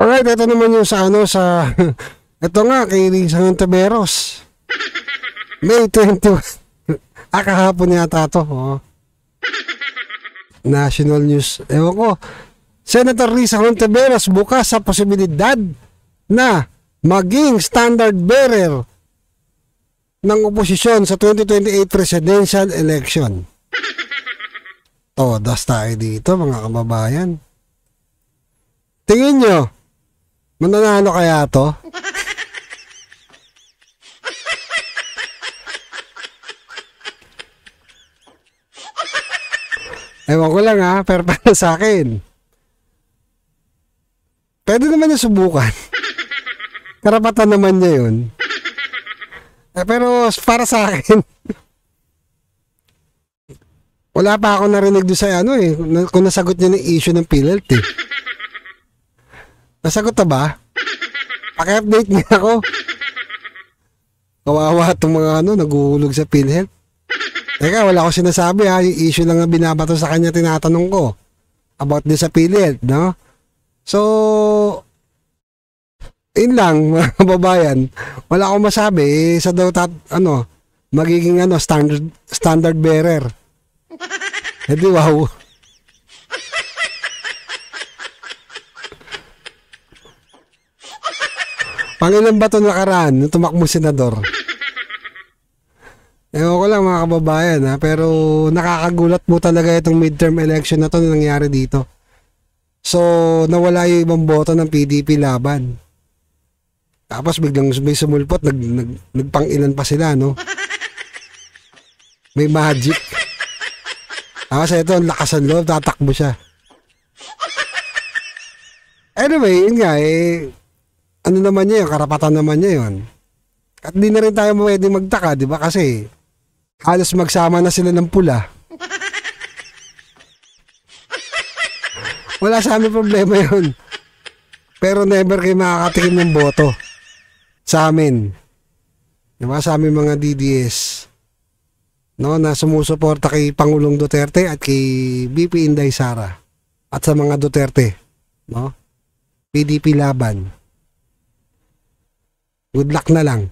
Alright, ito naman yung sa ano sa ito nga kay Risa Hontiveros. May 21. Kahapon yata to. Oh. National News. Ewan ko. Senator Risa Hontiveros bukas sa posibilidad na maging standard bearer ng oposisyon sa 2028 presidential election. Todas tayo dito mga kababayan. Tingin nyo, mananalo kaya to? Ewan ko lang ha, pero para sa akin, pwede naman niya subukan. Karapatan naman niya yun. Pero para sa akin, wala pa ako narinig doon sa ano eh, kung nasagot niya ng issue ng PhilHealth eh. Nasagot na ba? Paki-update niya ako. Kawawa itong mga ano, naguhulog sa PhilHealth. Teka, wala ko sinasabi ha, yung issue lang na binabato sa kanya, tinatanong ko. About din sa PhilHealth, no? So, yun lang, mga kababayan. Wala akong masabi, sa daw magiging ano, standard bearer. Eh di wow. Pangilan ba ito nakaraan nung tumakbo senador? Ewan ko lang mga kababayan ha, pero nakakagulat po talaga itong midterm election na ito na nangyari dito. So, nawala yung ibang boto ng PDP laban. Tapos biglang may sumulpot, nagpang-ilan pa sila, no? May magic. Tapos ito, ang lakas ng loob, tatakbo siya. Anyway, yun nga, ano naman niya yun, karapatan naman niya yun. At di na rin tayo pwede magtaka, di ba? Kasi, halos magsama na sila ng pula. Wala sa amin problema yun. Pero never kayo makakatikim ng boto. Sa amin. Diba? Sa amin mga DDS. No, na sumusuporta kay Pangulong Duterte at kay BP Inday Sara. At sa mga Duterte. No? PDP laban. Good luck na lang.